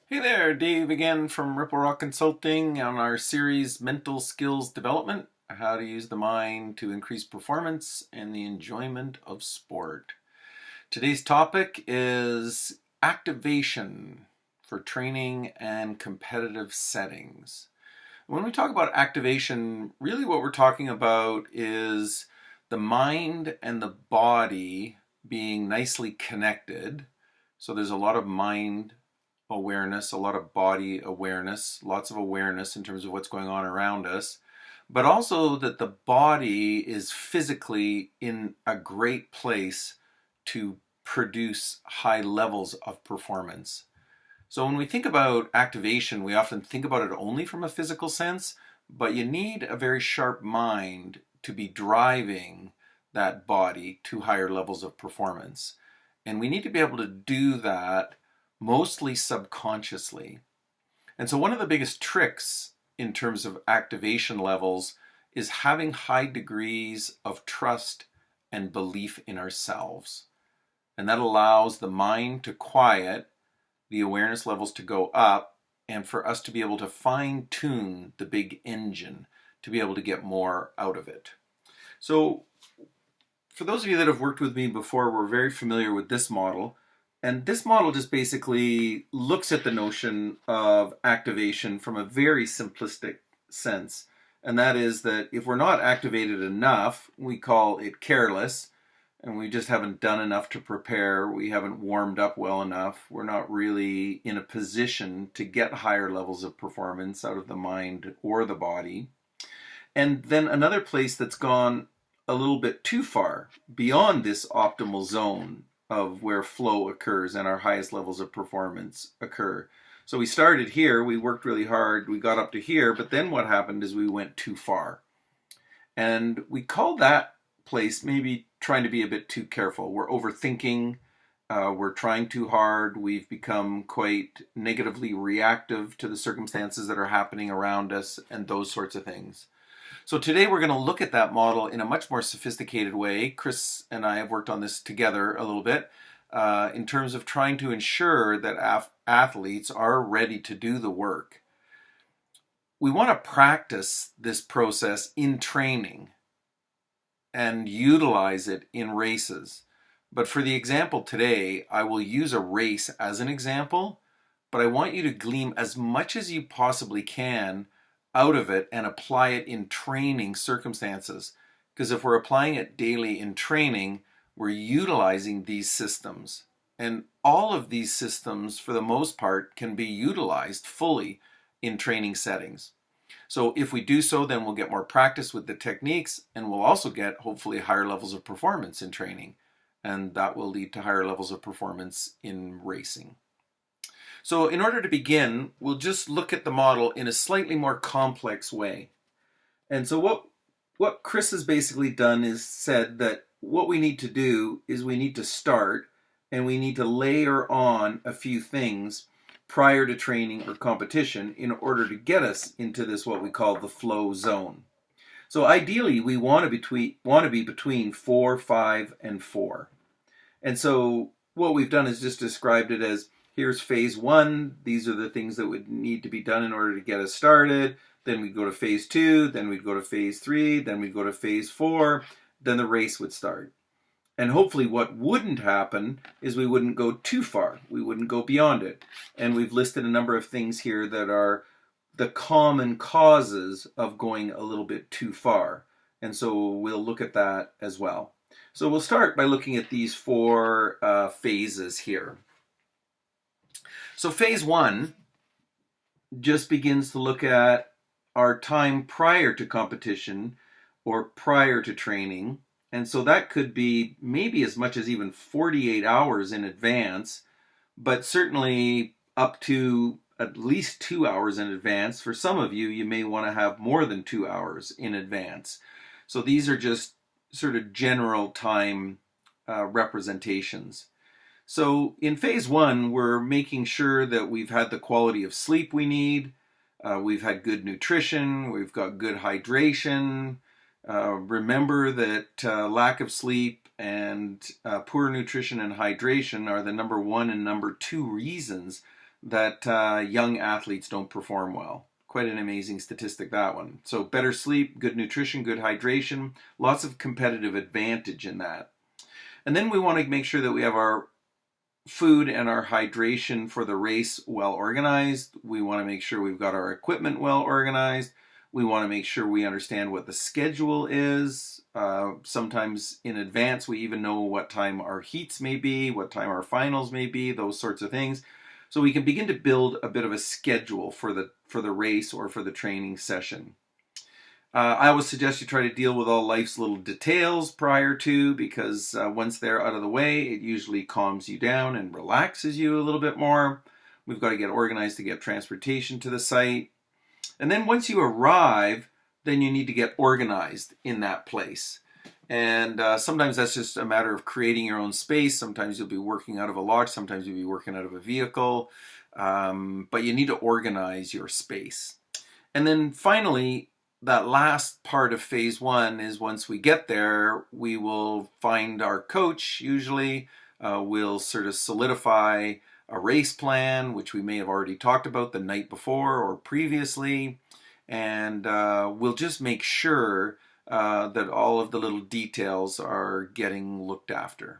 Hey there, Dave again from Ripple Rock Consulting on our series Mental Skills Development, how to use the mind to increase performance and the enjoyment of sport. Today's topic is activation for training and competitive settings. When we talk about activation, really what we're talking about is the mind and the body being nicely connected. So there's a lot of mind awareness, a lot of body awareness, lots of awareness in terms of what's going on around us, but also that the body is physically in a great place to produce high levels of performance. So when we think about activation, we often think about it only from a physical sense, but you need a very sharp mind to be driving that body to higher levels of performance. And we need to be able to do that mostly subconsciously. And so one of the biggest tricks in terms of activation levels is having high degrees of trust and belief in ourselves. And that allows the mind to quiet, the awareness levels to go up, and for us to be able to fine tune the big engine to be able to get more out of it. So for those of you that have worked with me before, we're very familiar with this model. And this model just basically looks at the notion of activation from a very simplistic sense. And that is that if we're not activated enough, we call it careless, and we just haven't done enough to prepare, we haven't warmed up well enough, we're not really in a position to get higher levels of performance out of the mind or the body. And then another place that's gone a little bit too far beyond this optimal zone of where flow occurs and our highest levels of performance occur. So we started here, we worked really hard, we got up to here, but then what happened is we went too far. And we call that place maybe trying to be a bit too careful. We're overthinking, we're trying too hard, we've become quite negatively reactive to the circumstances that are happening around us and those sorts of things. So today we're going to look at that model in a much more sophisticated way. Chris and I have worked on this together a little bit in terms of trying to ensure that athletes are ready to do the work. We want to practice this process in training and utilize it in races. But for the example today, I will use a race as an example, but I want you to glean as much as you possibly can out of it and apply it in training circumstances. Because if we're applying it daily in training, we're utilizing these systems. And all of these systems, for the most part, can be utilized fully in training settings. So if we do so, then we'll get more practice with the techniques, and we'll also get, hopefully, higher levels of performance in training. And that will lead to higher levels of performance in racing. So in order to begin, we'll just look at the model in a slightly more complex way. And so what Chris has basically done is said that what we need to do is we need to start and we need to layer on a few things prior to training or competition in order to get us into this what we call the flow zone. So ideally we want to be between 4, 5, and 4. And so what we've done is just described it as here's phase 1. These are the things that would need to be done in order to get us started. Then we'd go to phase 2. Then we'd go to phase 3. Then we'd go to phase 4. Then the race would start. And hopefully what wouldn't happen is we wouldn't go too far. We wouldn't go beyond it. And we've listed a number of things here that are the common causes of going a little bit too far. And so we'll look at that as well. So we'll start by looking at these 4 phases here. So phase 1 just begins to look at our time prior to competition or prior to training. And so that could be maybe as much as even 48 hours in advance, but certainly up to at least 2 hours in advance. For some of you, you may want to have more than 2 hours in advance. So these are just sort of general time representations. So in phase 1, we're making sure that we've had the quality of sleep we need, we've had good nutrition, we've got good hydration. Remember that lack of sleep and poor nutrition and hydration are the number 1 and number 2 reasons that young athletes don't perform well. Quite an amazing statistic, that one. So better sleep, good nutrition, good hydration, lots of competitive advantage in that. And then we want to make sure that we have our food and our hydration for the race well organized. We want to make sure we've got our equipment well organized. We want to make sure we understand what the schedule is. Sometimes in advance we even know what time our heats may be, what time our finals may be, those sorts of things. So we can begin to build a bit of a schedule for the race or for the training session. I always suggest you try to deal with all life's little details prior to, because once they're out of the way, it usually calms you down and relaxes you a little bit more. We've got to get organized to get transportation to the site. And then once you arrive, then you need to get organized in that place. And sometimes that's just a matter of creating your own space. Sometimes you'll be working out of a lodge. Sometimes you'll be working out of a vehicle. But you need to organize your space. And then finally, that last part of phase one is once we get there, we will find our coach usually. We'll sort of solidify a race plan, which we may have already talked about the night before or previously. And we'll just make sure that all of the little details are getting looked after.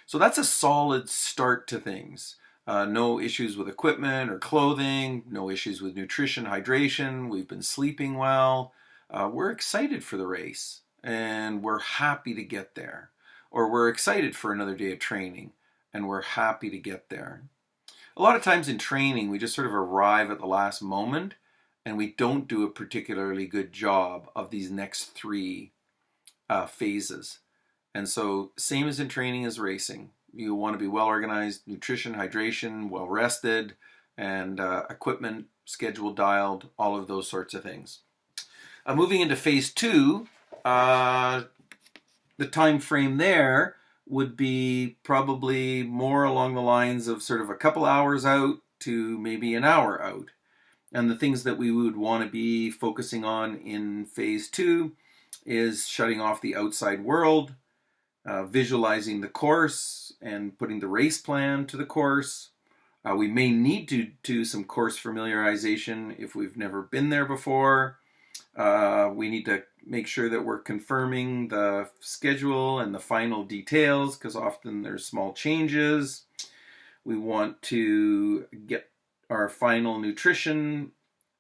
So that's a solid start to things. No issues with equipment or clothing, no issues with nutrition, hydration. We've been sleeping well. We're excited for the race and we're happy to get there. Or we're excited for another day of training and we're happy to get there. A lot of times in training, we just sort of arrive at the last moment and we don't do a particularly good job of these next three phases. And so same as in training as racing. You want to be well organized, nutrition, hydration, well rested, and equipment schedule dialed, all of those sorts of things. Moving into phase two, the time frame there would be probably more along the lines of sort of a couple hours out to maybe an hour out. And the things that we would want to be focusing on in phase two is shutting off the outside world, visualizing the course and putting the race plan to the course. We may need to do some course familiarization if we've never been there before. We need to make sure that we're confirming the schedule and the final details, because often there's small changes. We want to get our final nutrition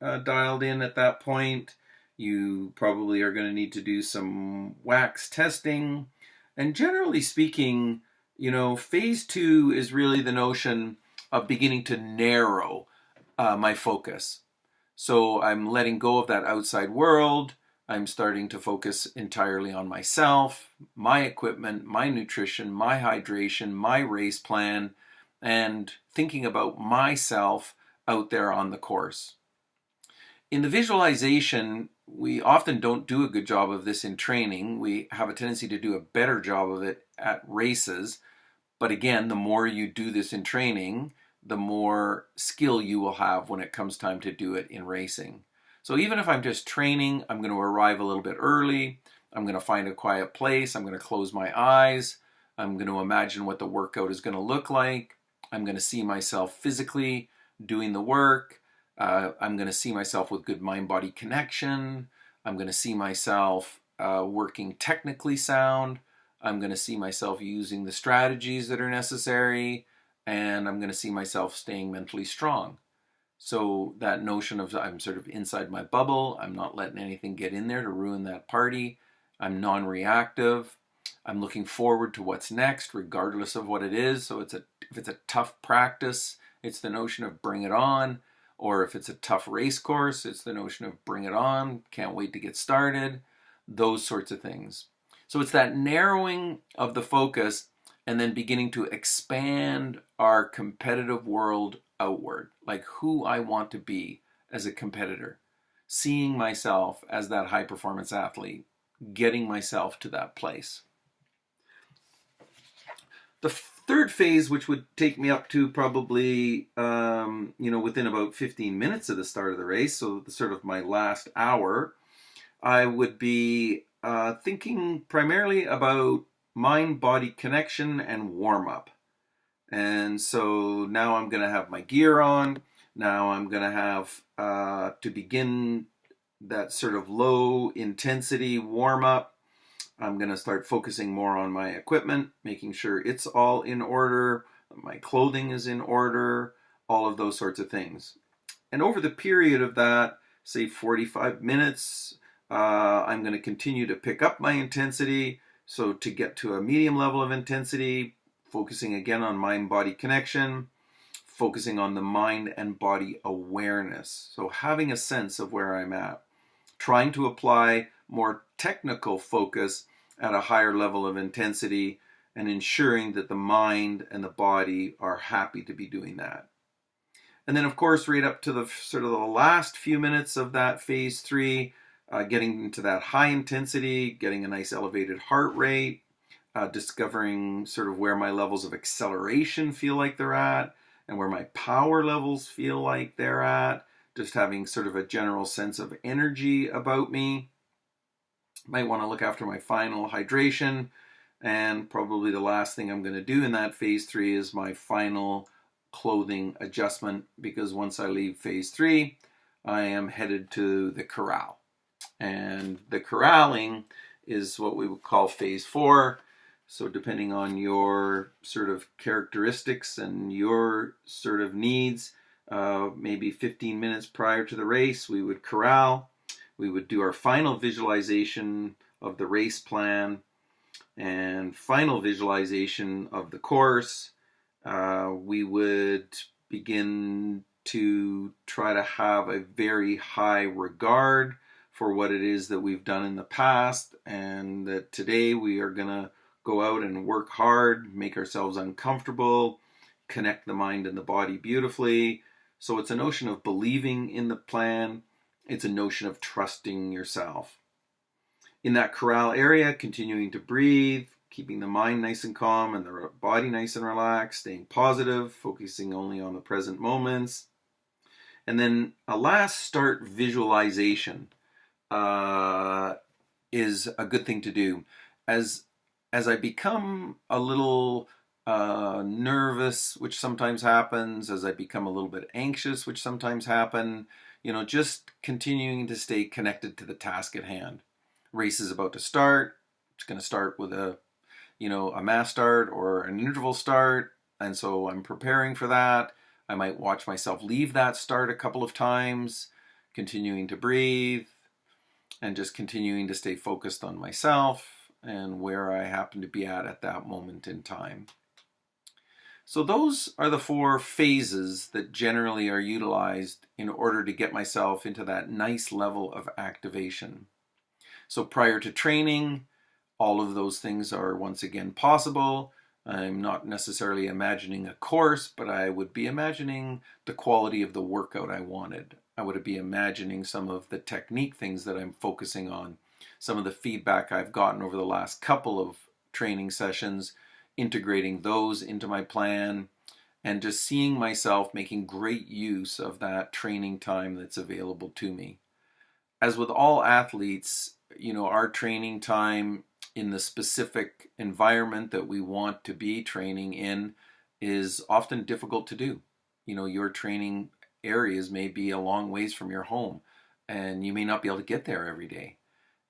dialed in at that point. You probably are going to need to do some wax testing. And generally speaking, you know, phase two is really the notion of beginning to narrow my focus. So I'm letting go of that outside world. I'm starting to focus entirely on myself, my equipment, my nutrition, my hydration, my race plan, and thinking about myself out there on the course. In the visualization, we often don't do a good job of this in training. We have a tendency to do a better job of it at races. But again, the more you do this in training, the more skill you will have when it comes time to do it in racing. So even if I'm just training, I'm going to arrive a little bit early. I'm going to find a quiet place. I'm going to close my eyes. I'm going to imagine what the workout is going to look like. I'm going to see myself physically doing the work. I'm going to see myself with good mind-body connection. I'm going to see myself working technically sound. I'm going to see myself using the strategies that are necessary. And I'm going to see myself staying mentally strong. So that notion of I'm sort of inside my bubble. I'm not letting anything get in there to ruin that party. I'm non-reactive. I'm looking forward to what's next, regardless of what it is. So if it's a tough practice, it's the notion of bring it on. Or if it's a tough race course, it's the notion of bring it on, can't wait to get started, those sorts of things. So it's that narrowing of the focus and then beginning to expand our competitive world outward, like who I want to be as a competitor, seeing myself as that high performance athlete, getting myself to that place. The third phase, which would take me up to probably, within about 15 minutes of the start of the race, so sort of my last hour, I would be thinking primarily about mind-body connection and warm-up. And so now I'm going to have my gear on. Now I'm going to have to begin that sort of low intensity warm up. I'm going to start focusing more on my equipment, making sure it's all in order, my clothing is in order, all of those sorts of things. And over the period of that, say 45 minutes, I'm going to continue to pick up my intensity. So to get to a medium level of intensity, focusing again on mind-body connection, focusing on the mind and body awareness. So having a sense of where I'm at, trying to apply more technical focus at a higher level of intensity, and ensuring that the mind and the body are happy to be doing that. And then, of course, right up to the sort of the last few minutes of that phase 3, getting into that high intensity, getting a nice elevated heart rate, discovering sort of where my levels of acceleration feel like they're at, and where my power levels feel like they're at, just having sort of a general sense of energy about me. Might want to look after my final hydration, and probably the last thing I'm going to do in that phase 3 is my final clothing adjustment, because once I leave phase 3, I am headed to the corral. And the corralling is what we would call phase 4. So depending on your sort of characteristics and your sort of needs, maybe 15 minutes prior to the race, we would corral. We would do our final visualization of the race plan and final visualization of the course. We would begin to try to have a very high regard for what it is that we've done in the past, and that today we are going to go out and work hard, make ourselves uncomfortable, connect the mind and the body beautifully. So it's a notion of believing in the plan. It's a notion of trusting yourself. In that corral area, continuing to breathe, keeping the mind nice and calm and the body nice and relaxed, staying positive, focusing only on the present moments. And then a last start visualization is a good thing to do. As I become a little nervous, which sometimes happens, as I become a little bit anxious, which sometimes happen, just continuing to stay connected to the task at hand. Race is about to start. It's going to start with a mass start or an interval start. And so I'm preparing for that. I might watch myself leave that start a couple of times, continuing to breathe and just continuing to stay focused on myself and where I happen to be at that moment in time. So those are the 4 phases that generally are utilized in order to get myself into that nice level of activation. So prior to training, all of those things are once again possible. I'm not necessarily imagining a course, but I would be imagining the quality of the workout I wanted. I would be imagining some of the technique things that I'm focusing on, some of the feedback I've gotten over the last couple of training sessions, integrating those into my plan, and just seeing myself making great use of that training time that's available to me. As with all athletes, our training time in the specific environment that we want to be training in is often difficult to do. Your training areas may be a long ways from your home, and you may not be able to get there every day.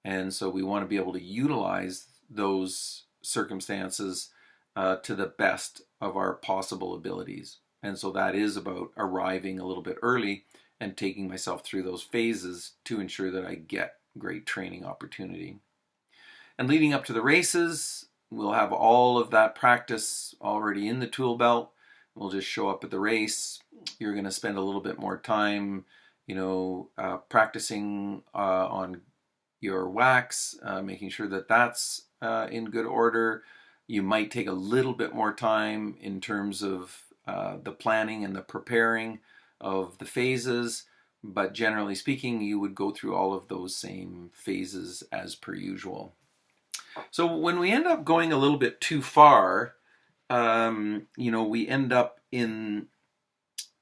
And so we want to be able to utilize those circumstances to the best of our possible abilities. And so that is about arriving a little bit early and taking myself through those phases to ensure that I get great training opportunity. And leading up to the races, we'll have all of that practice already in the tool belt. We'll just show up at the race. You're going to spend a little bit more time, practicing on your wax, making sure that that's in good order. You might take a little bit more time in terms of the planning and the preparing of the phases, but generally speaking, you would go through all of those same phases as per usual. So when we end up going a little bit too far, we end up in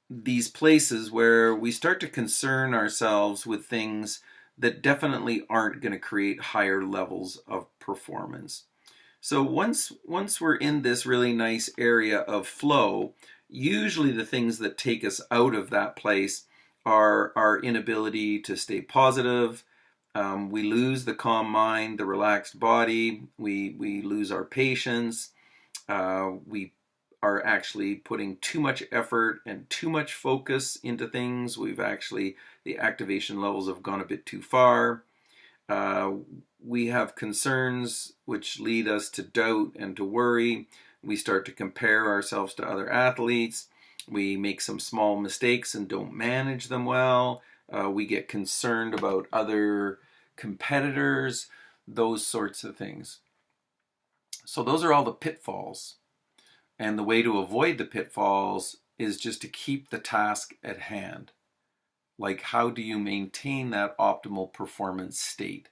these places where we start to concern ourselves with things that definitely aren't going to create higher levels of performance. So once we're in this really nice area of flow, usually the things that take us out of that place are our inability to stay positive. We lose the calm mind, the relaxed body. We lose our patience. We are actually putting too much effort and too much focus into things. The activation levels have gone a bit too far. Uh, we have concerns which lead us to doubt and to worry. We start to compare ourselves to other athletes. We make some small mistakes and don't manage them well. We get concerned about other competitors, those sorts of things. So those are all the pitfalls. And the way to avoid the pitfalls is just to keep the task at hand. Like, how do you maintain that optimal performance state?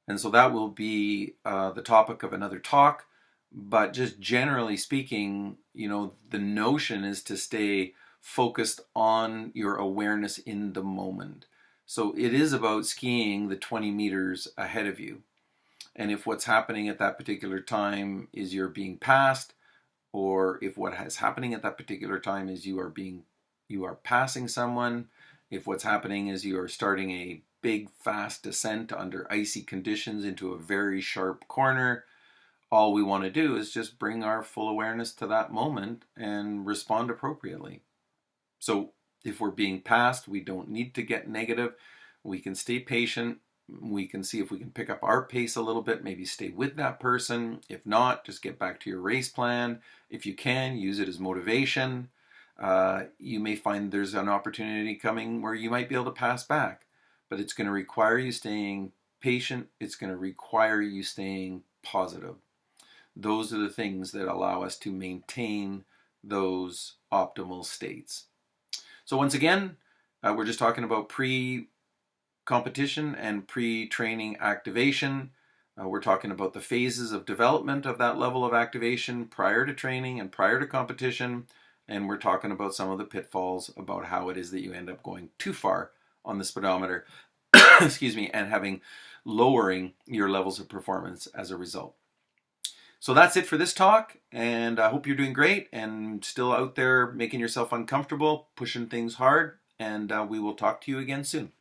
And so that will be the topic of another talk. But just generally speaking, the notion is to stay focused on your awareness in the moment. So it is about skiing the 20 meters ahead of you. And if what's happening at that particular time is you're being passed, or if what is happening at that particular time is you are passing someone, if what's happening is you are starting a big fast descent under icy conditions into a very sharp corner, all we want to do is just bring our full awareness to that moment and respond appropriately. So if we're being passed, we don't need to get negative. We can stay patient. We can see if we can pick up our pace a little bit, maybe stay with that person. If not, just get back to your race plan. If you can, use it as motivation. You may find there's an opportunity coming where you might be able to pass back, but it's going to require you staying patient. It's going to require you staying positive. Those are the things that allow us to maintain those optimal states. So once again, we're just talking about pre-competition and pre-training activation. We're talking about the phases of development of that level of activation prior to training and prior to competition. And we're talking about some of the pitfalls about how it is that you end up going too far on the speedometer, excuse me, and lowering your levels of performance as a result. So that's it for this talk, and I hope you're doing great and still out there making yourself uncomfortable, pushing things hard, and we will talk to you again soon.